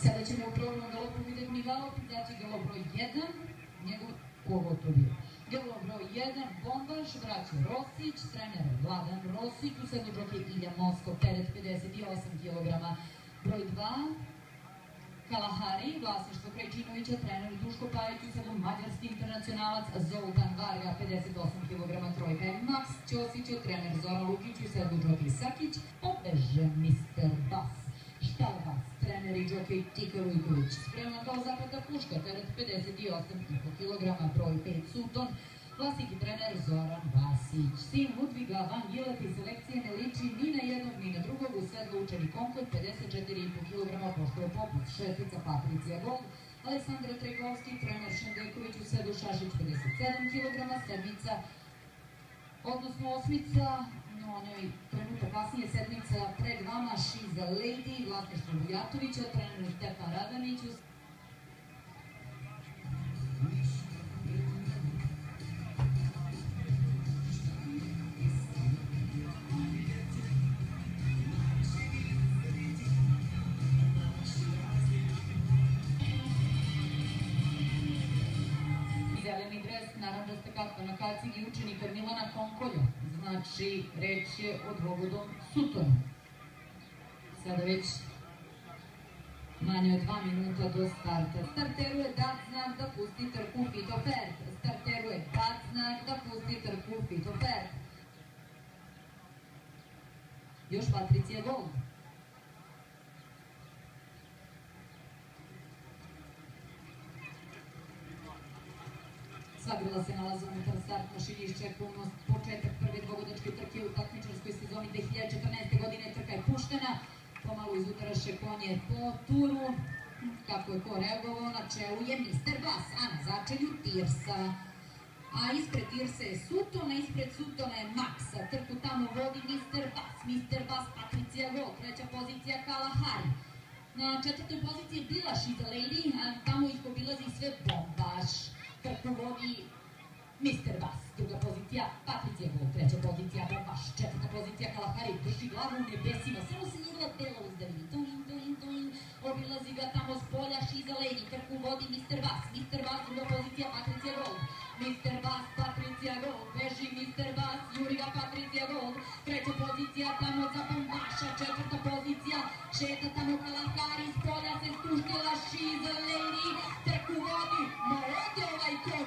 Sada ćemo u prvom galopu vidjeti galop, znači galop broj 1, njegov kogo to bio. Galop broj 1, Bombaš, braća Rosić, trener Vladan Rosić, u sedlu džokej Ilja Moskov, teret 58 kg. Broj 2, Kalahari, vlasništvo Krajčinovića, trener Duško Pajić, u sedlu mađarski internacionalac Zoltan Varga, 58 kg. Trojka je Max Ćosić, trener Zoran Lukić, u sedlu džokej Sakić, obeže Mr. Bas. Štalbas, trener i džokej Tika Vujković, spremna kao zapata puška, teret 58,5 kg. Broj 5, Suton, vlasnik i trener Zoran Vasić. Sin Ludviga Van Gileta i selekcije ne liči ni na jednog ni na drugog, u sedlu učeni Konkord, 54,5 kg, pošto je poput. Šestica Patricija Gold, Aleksandra Tregovski, trener Šendeković, u sedlu Šašić, 57 kg. Sedmica, odnosno osmica, o njoj trenutak kasnije, sedmica pred vama, She's a Lady, vlasništvo Vujatovića, trener Stefan Radanić. Zeleni dres, naranđasta katka na kacigi, učenika Milana Konkolja. Znači, reč je o dvogodom Sutonu. Sada već manje od 2 minuta do starta. Starteruje dat znak da pusti trku Fitofert. Starteruje dat znak da pusti trku Fitofert. Još Patricija Gold. Sagrila se nalaza unutar start mašini, iščekujemo početak prve dvogodačke trke u takmičarskoj sezoni 2014. godine. Trka je puštena, pomalo izudaraše konje po turu. Kako je ko reagovao, na čelu je Mr. Bas, a na začelju Tirsa. A ispred Tirsa je Sutton, a ispred Suttona je Maxa. Trku tamo vodi Mr. Bas. Mr. Bas, Patricija Gold, treća pozicija Kalahari. Na četvrtoj poziciji je bila She's a Lady, a tamo ih obilazi sve Bombaš. Trku vodi Mr. Bas, druga pozicija Patricija Gold, treća pozicija Bombaš, četvrta pozicija Kalahari, drži glavu u nebesima, samo se njegova tela uzdavi, obilazi ga tamo s polja She's a Lady, trku vodi Mr. Bas, druga pozicija Patricija Gold, Mr. Bas, Patricija Gold, beži Mr. Bas, juri ga Patricija Gold, treća pozicija tamo za Bombaša, četvrta pozicija, šeta tamo Kalahari, s polja se spuštila She's a Lady, trku vodi, ode ovaj kon,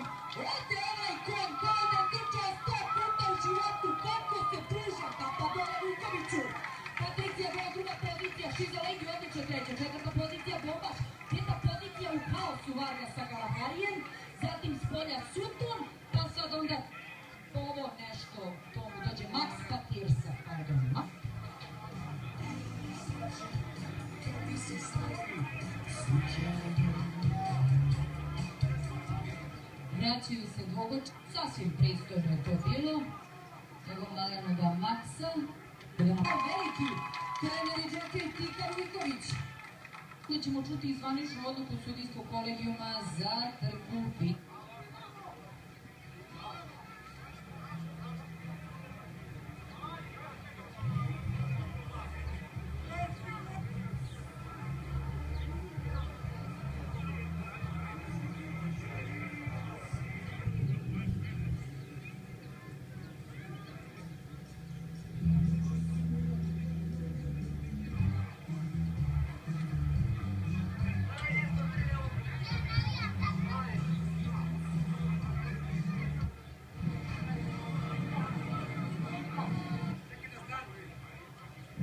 kao da trča 100 puta u životu, kako se pruža Papadole Vujkoviću. Patricija Gold, druga pozicija, She's a Lady, odlična treća, četvrta pozicija Bombaš, peta pozicija u haosu Varga sa Kalaharijem, zatim s polja Sutton, pa sad onda ovo nešto, to mu dođe Max pa Tirsa, pardon, Max. Vraćaju se dvogoč, sasvim pristojno je to bilo, nego malenoga Maxa. Veliki trener i džokej Tika Vujković. Koji ćemo čuti zvaničnu odluku sudijskog kolegijuma za trku Fit.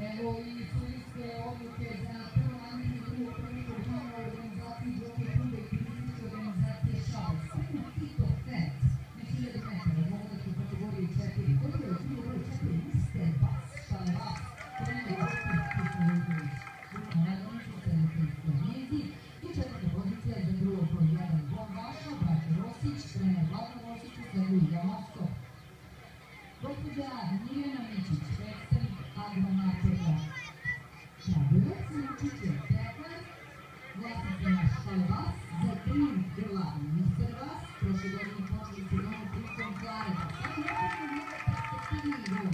Evo i sudijske odluke za prvo ranjenje drugog prvog plana organizacije džokej kluba i fizičke organizacije Šal. Spremna Tito Fet na 1000 metara, dvogodačku kategoriju 4. Koliko je drugo broj 4, Mr. Bas, Šalbas, trener džokej Tika Vujković. Druga Radonicu, selekcijski Njezi i četvrta pozicija za drugo broj 1 Bombaša, braća Rosić, trener Vladan Rosić, u sedlu Ilja Moskov. Gospođa Mirjana Mičić, predstavnik Agromarketa Kragujevac, Mičić je pekar, vlasnicima Štalbas, za prim grla Mr. Bas, prošle godine počeli sezonu Pristom Klareta. Sad nekako nije perspektivni igra.